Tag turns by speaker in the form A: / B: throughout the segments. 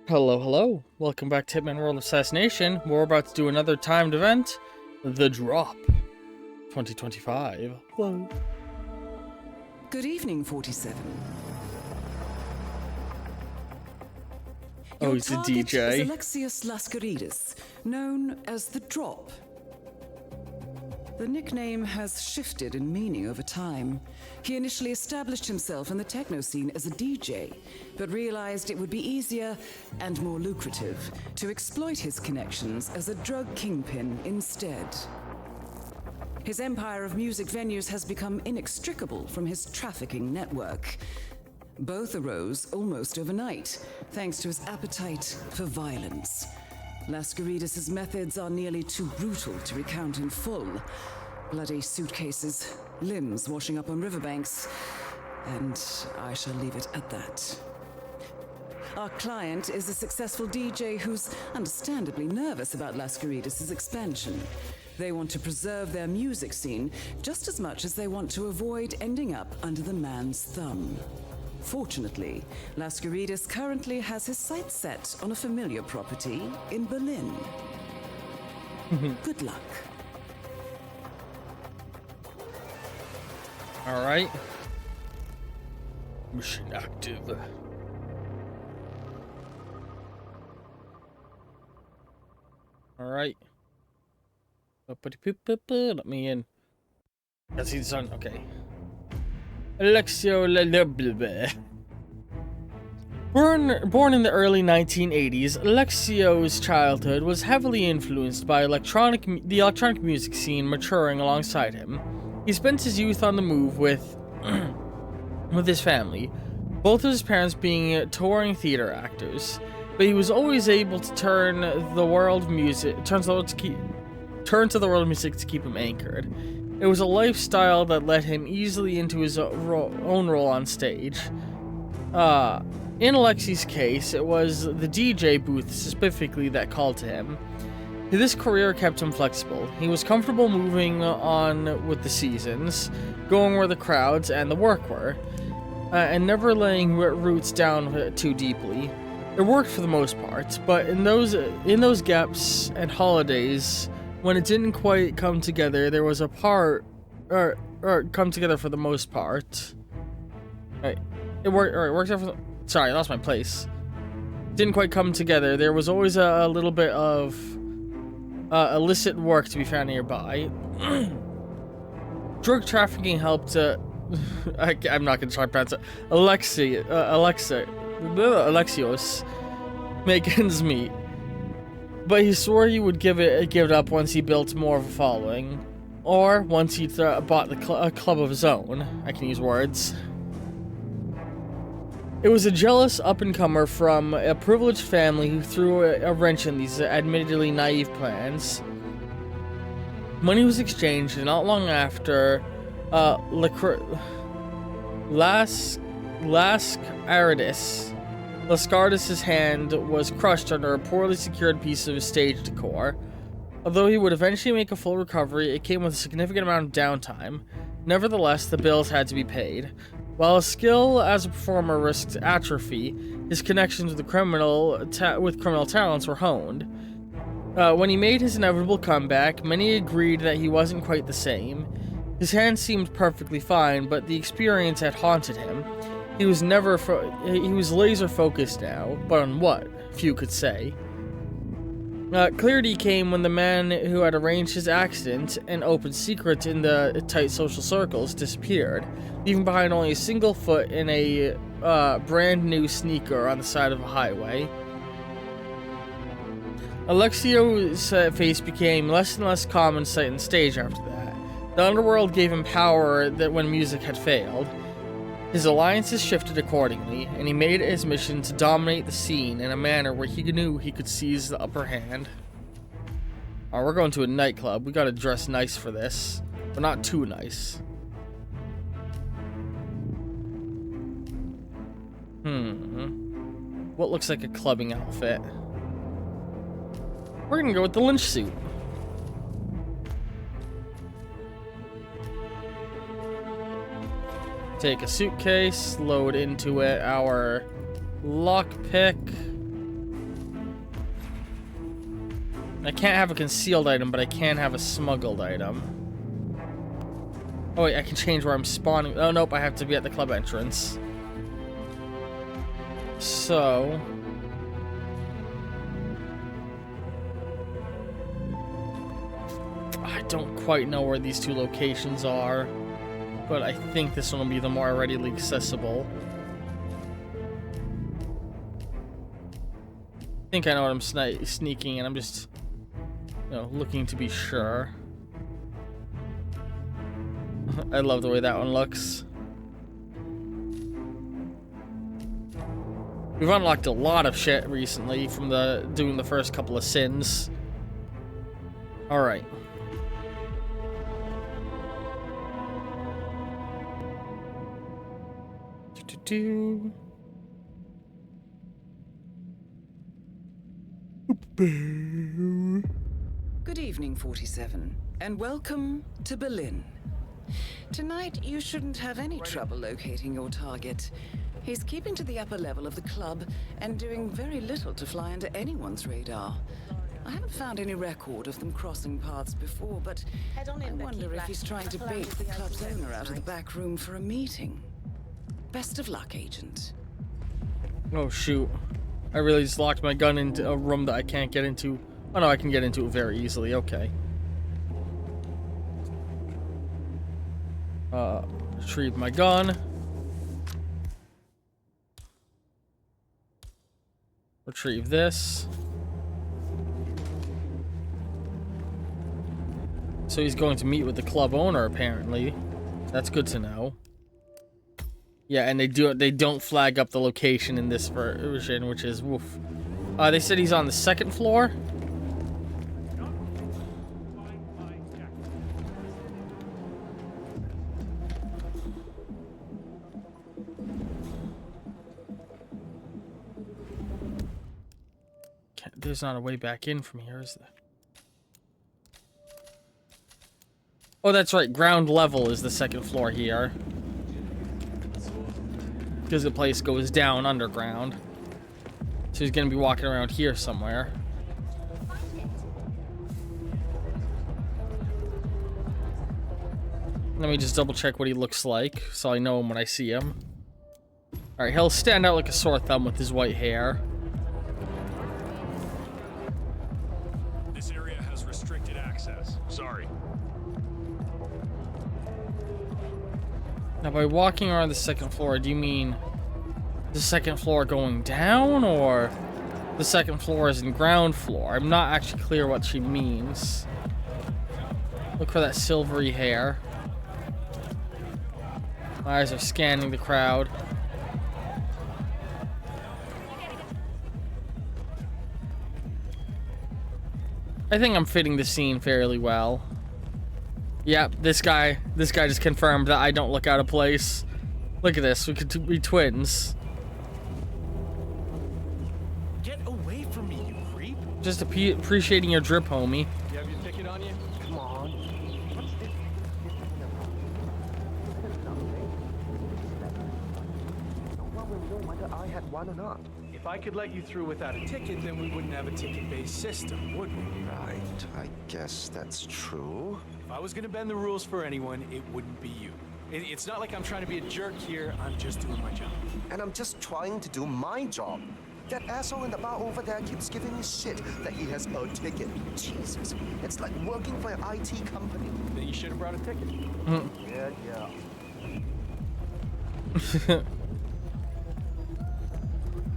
A: Hello, hello. Welcome back to Hitman World of Assassination. We're about to do another timed event, The Drop 2025. Whoa.
B: Good evening, 47.
A: Oh, he's a DJ.
B: Is Alexios Laskaridis, known as The Drop. The nickname has shifted in meaning over time. He initially established himself in the techno scene as a DJ, but realized it would be easier and more lucrative to exploit his connections as a drug kingpin instead. His empire of music venues has become inextricable from his trafficking network. Both arose almost overnight, thanks to his appetite for violence. Laskaridis' methods are nearly too brutal to recount in full. Bloody suitcases, limbs washing up on riverbanks, and I shall leave it at that. Our client is a successful DJ who's understandably nervous about Laskaridis' expansion. They want to preserve their music scene just as much as they want to avoid ending up under the man's thumb. Fortunately, Laskaridis currently has his sights set on a familiar property in Berlin. Good luck.
A: Alright. Mission active. Alright. Let me in. Yes, he's on. Okay. Alexio. Born in the early 1980s, Alexio's childhood was heavily influenced by the electronic music scene maturing alongside him. He spent his youth on the move with his family, both of his parents being touring theater actors, but he was always able to turn to the world of music to keep him anchored. It was a lifestyle that led him easily into his own role on stage. In Alexi's case, it was the DJ booth specifically that called to him. This career kept him flexible. He was comfortable moving on with the seasons, going where the crowds and the work were, and never laying roots down too deeply. It worked for the most part, but in those gaps and holidays, when it didn't quite come together, there was a part, or come together for the most part. Right, it worked. All right, worked out for. Sorry, I lost my place. Didn't quite come together. There was always a little bit of illicit work to be found nearby. Drug trafficking helped. I'm not gonna try to pronounce it. Alexios make ends meet. But he swore he would give it up once he built more of a following, or once he bought a club of his own. I can use words. It was a jealous up-and-comer from a privileged family who threw a wrench in these admittedly naive plans. Money was exchanged, and not long after, Laskaridis' hand was crushed under a poorly secured piece of his stage decor. Although he would eventually make a full recovery, it came with a significant amount of downtime. Nevertheless, the bills had to be paid. While his skill as a performer risked atrophy, his connections with criminal talents were honed. When he made his inevitable comeback, many agreed that he wasn't quite the same. His hand seemed perfectly fine, but the experience had haunted him. He was laser focused now, but on what? Few could say. Clarity came when the man who had arranged his accident and opened secrets in the tight social circles disappeared, leaving behind only a single foot in a brand new sneaker on the side of a highway. Alexio's face became less and less common sight on stage after that. The underworld gave him power that when music had failed. His alliances shifted accordingly, and he made it his mission to dominate the scene in a manner where he knew he could seize the upper hand. Alright, we're going to a nightclub. We gotta dress nice for this, but not too nice. What looks like a clubbing outfit? We're gonna go with the lynch suit. Take a suitcase, load into it our lockpick, I can't have a concealed item, but I can have a smuggled item. Oh wait, I can change where I'm spawning. Oh nope, I have to be at the club entrance. So... I don't quite know where these two locations are, but I think this one will be the more readily accessible. I think I know what I'm sneaking, and I'm just, you know, looking to be sure. I love the way that one looks. We've unlocked a lot of shit recently from doing the first couple of sins. All right.
B: Good evening, 47, and welcome to Berlin. Tonight, you shouldn't have any trouble locating your target. He's keeping to the upper level of the club and doing very little to fly under anyone's radar. I haven't found any record of them crossing paths before, but I wonder if he's trying to bait the club's owner out of the back room for a meeting. Best of luck, Agent.
A: Oh shoot. I really just locked my gun into a room that I can't get into. Oh no, I can get into it very easily, okay. Retrieve my gun. Retrieve this. So he's going to meet with the club owner, apparently. That's good to know. Yeah, and they don't flag up the location in this version, which is woof. They said he's on the second floor. There's not a way back in from here, is there? Oh, that's right. Ground level is the second floor here. Because the place goes down underground. So he's going to be walking around here somewhere. Let me just double check what he looks like so I know him when I see him. Alright, he'll stand out like a sore thumb with his white hair.
C: This area has restricted access. Sorry.
A: Now, by walking around the second floor, do you mean the second floor going down, or the second floor is in ground floor? I'm not actually clear what she means. Look for that silvery hair. My eyes are scanning the crowd. I think I'm fitting the scene fairly well. Yep, this guy just confirmed that I don't look out of place. Look at this, we could be twins.
C: Get away from me, you creep.
A: Just appreciating your drip, homie.
C: You have your ticket on you? Come on. What's this?
D: One will know whether I had one or not.
C: If I could let you through without a ticket, then we wouldn't have a ticket-based system, would we?
D: Right, I guess that's true.
C: If I was gonna bend the rules for anyone, it wouldn't be you. It's not like I'm trying to be a jerk here, I'm just doing my job.
D: And I'm just trying to do my job. That asshole in the bar over there keeps giving me shit that he has a ticket. Jesus, it's like working for an IT company.
C: Then you should have brought a ticket.
D: Yeah.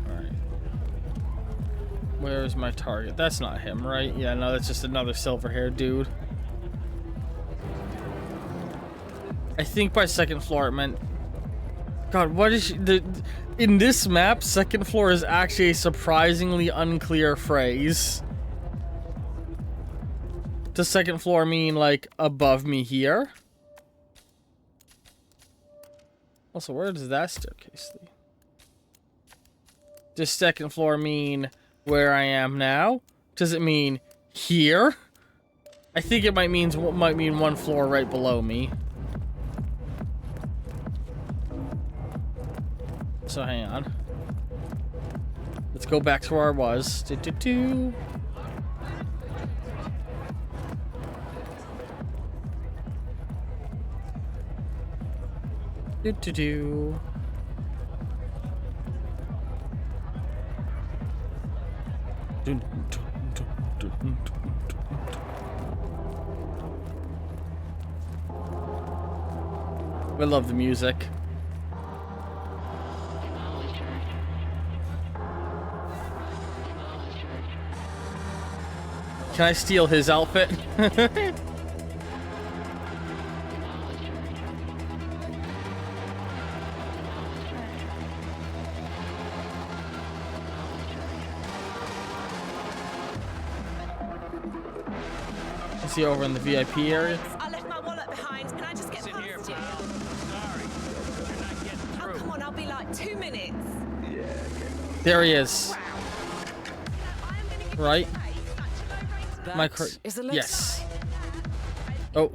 A: Alright. Where is my target? That's not him, right? Yeah, no, that's just another silver-haired dude. I think by second floor it meant... God, what is she... In this map, second floor is actually a surprisingly unclear phrase. Does second floor mean, like, above me here? Also, where does that staircase lead? Does second floor mean where I am now? Does it mean here? I think it might mean one floor right below me. So hang on. Let's go back to where I was. Do do do. Dun, dun, dun, dun, dun, dun. I love the music. Can I steal his outfit? Is he over in the VIP area?
E: I left my wallet behind. Can I just get
C: Sit
E: past
C: here,
E: you?
C: pal. Sorry, you're not getting
E: Oh,
C: through.
E: come on, I'll be like 2 minutes.
A: There he is.
E: I am gonna give you
A: Right.
E: space. Such a low rate.
A: My
B: That is a letter.
A: yes. Oh,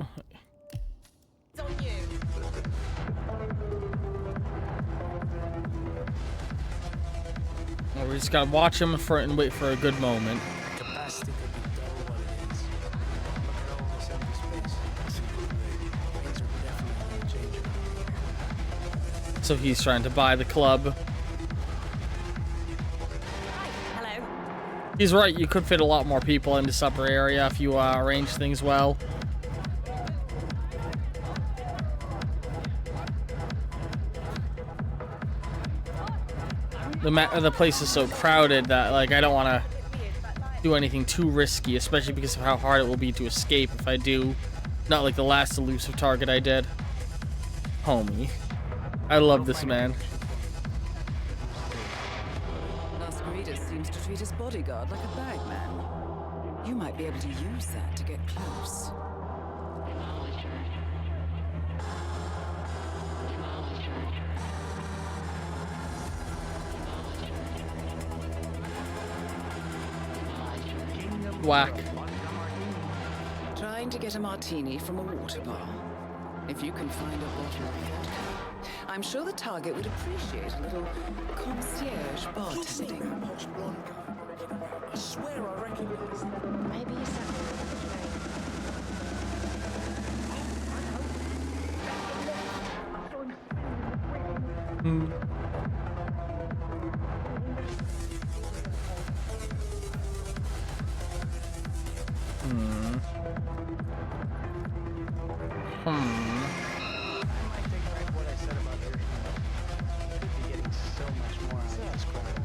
E: It's on you.
A: well, we just gotta watch him for and wait for a good moment.
C: Capacity could be double what it is. Look at all this empty space. Things are definitely going to change around here.
A: So he's trying to buy the club.
E: Hello.
A: He's right, you could fit a lot more people in this upper area if you arrange things well. The place is so crowded that, like, I don't want to do anything too risky, especially because of how hard it will be to escape if I do. Not like the last elusive target I did. Homie. I love this man.
B: Las Guidas seems to treat his bodyguard like a bagman. You might be able to use that to get close.
A: Whack.
B: Trying to get a martini from a water bar. If you can find a bottle of vodka, I'm sure the target would appreciate a little concierge bartending.
C: I swear I recognize that.
E: Maybe you sat
C: I might take back what I said about Hirschman. Could be getting so much more out of this crowd.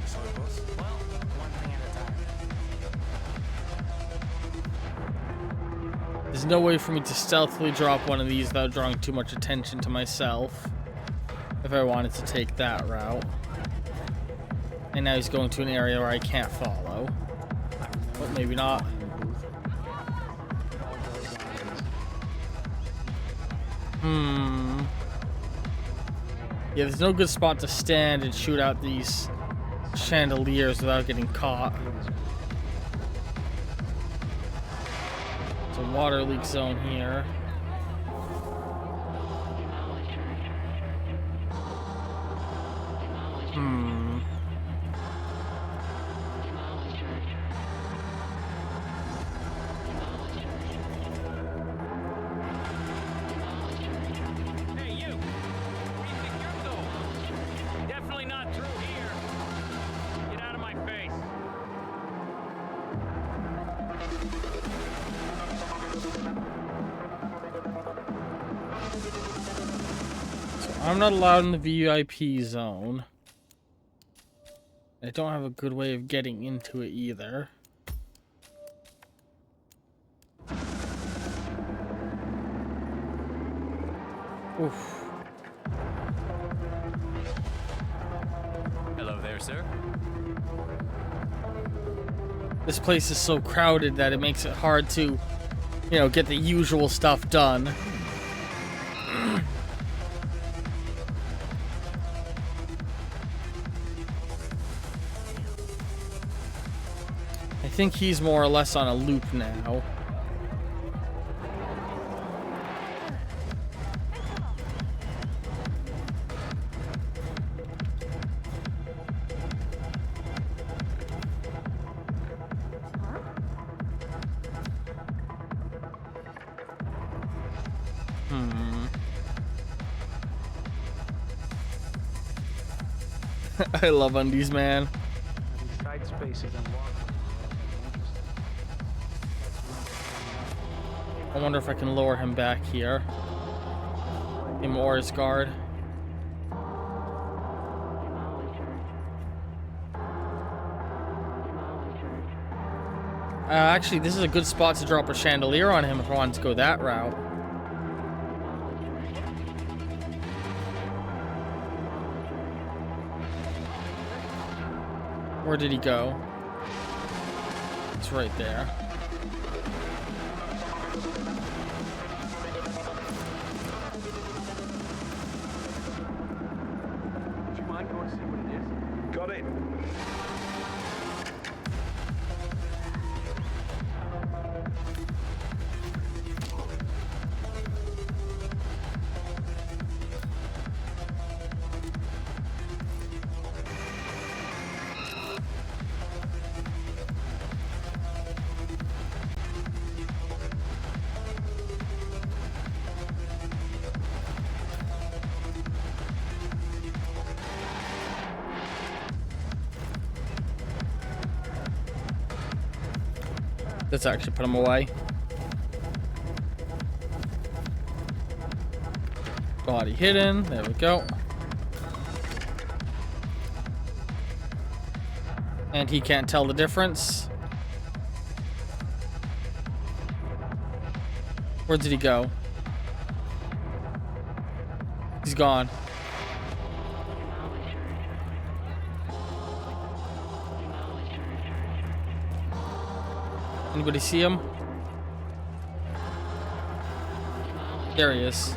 C: So, boss? Well, one thing at a time.
A: There's no way for me to stealthily drop one of these without drawing too much attention to myself. If I wanted to take that route. And now he's going to an area where I can't follow. But maybe not. Yeah, there's no good spot to stand and shoot out these chandeliers without getting caught. It's a water leak zone here.
C: Hey, you! Where do you think you're going? Definitely not through here. Get out of my face.
A: I'm not allowed in the VIP zone. I don't have a good way of getting into it either. Oof.
C: Hello there, sir.
A: This place is so crowded that it makes it hard to, you know, get the usual stuff done. I think he's more or less on a loop now. I love undies, man.
C: These side spaces and walkways are interesting.
A: I wonder if I can lower him back here. Him or his guard. Actually, this is a good spot to drop a chandelier on him if I wanted to go that route. Where did he go? It's right there.
C: Would you mind going to see what it is? Got it.
A: Let's actually put him away. Body hidden. There we go. And he can't tell the difference. Where did he go? He's gone. Anybody see him? There he is.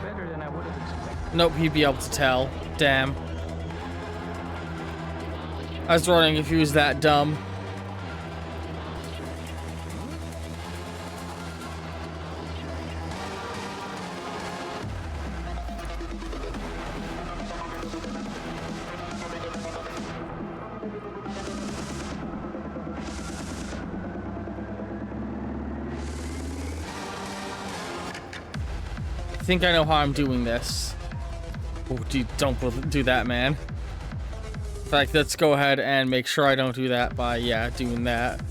C: Better than I would have expected.
A: Nope, he'd be able to tell. Damn. I was wondering if he was that dumb. I think I know how I'm doing this. Oh, don't do that, man. In fact, let's go ahead and make sure I don't do that by, yeah, doing that.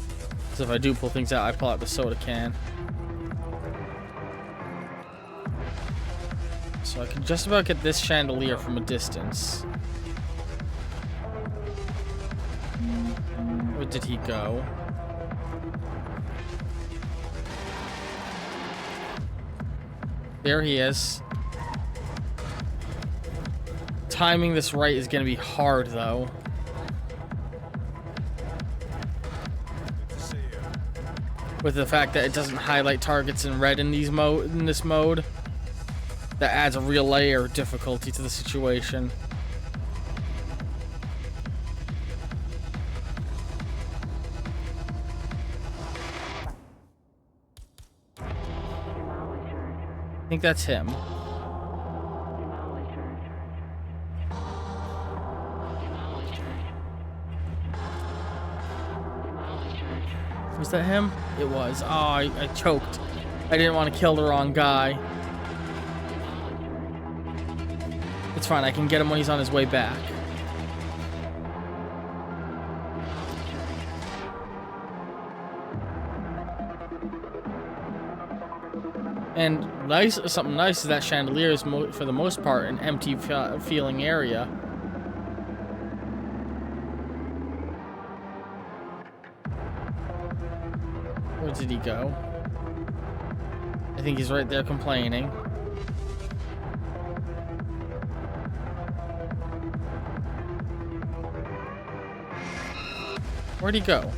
A: So if I do pull things out, I pull out the soda can. So I can just about get this chandelier from a distance. Where did he go? There he is. Timing this right is going to be hard, though. With the fact that it doesn't highlight targets in red in this mode, that adds a real layer of difficulty to the situation. I think that's him. Was that him? It was. Oh, I choked. I didn't want to kill the wrong guy. It's fine. I can get him when he's on his way back. And something nice is that chandelier is for the most part an empty feeling area. Where did he go? I think he's right there complaining. Where'd he go?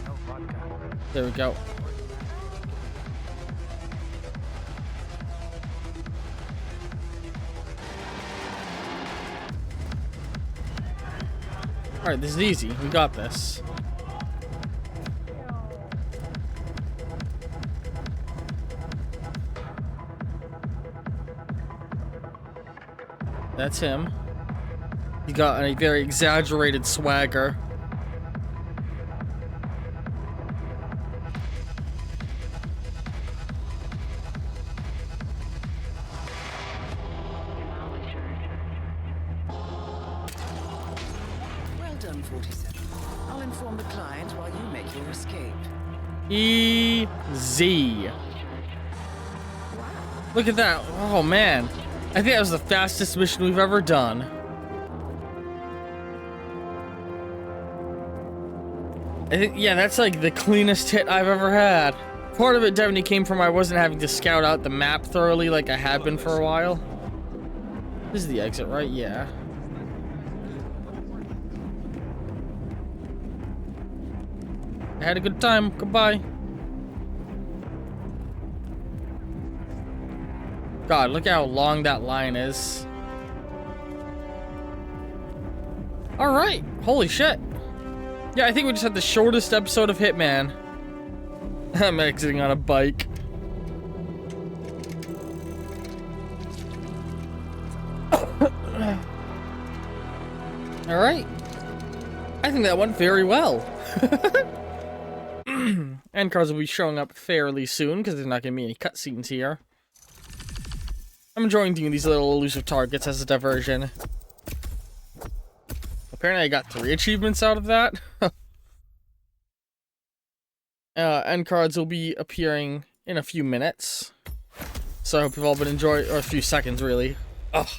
C: No vodka.
A: There we go. Alright, this is easy. We got this. That's him. He got a very exaggerated swagger.
B: done, 47. I'll inform the client while you make your escape.
A: Easy. Look at that. Oh, man. I think that was the fastest mission we've ever done. I think, yeah, that's like the cleanest hit I've ever had. Part of it definitely came from I wasn't having to scout out the map thoroughly like I had been for a while. This is the exit, right? Yeah. I had a good time. Goodbye. God, look how long that line is. Alright. Holy shit. Yeah, I think we just had the shortest episode of Hitman. I'm exiting on a bike. Alright. I think that went very well. End cards will be showing up fairly soon because there's not going to be any cutscenes here. I'm enjoying doing these little elusive targets as a diversion. Apparently I got 3 achievements out of that. End cards will be appearing in a few minutes. So I hope you've all been enjoying, or a few seconds really. Ugh.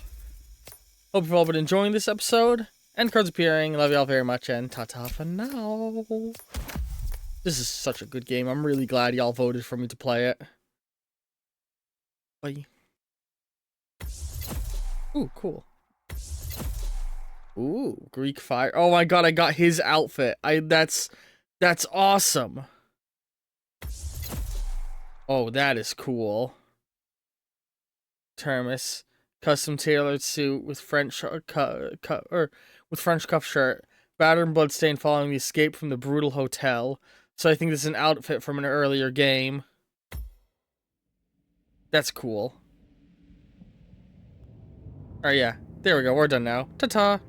A: Hope you've all been enjoying this episode. End cards appearing. Love y'all very much and ta-ta for now. This is such a good game. I'm really glad y'all voted for me to play it. Bye. Ooh, cool. Ooh, Greek fire. Oh my god, I got his outfit. That's awesome. Oh, that is cool. Termis, custom tailored suit with French French cuff shirt, battered and bloodstained following the escape from the brutal hotel. So I think this is an outfit from an earlier game. That's cool. Alright, yeah. There we go. We're done now. Ta-ta.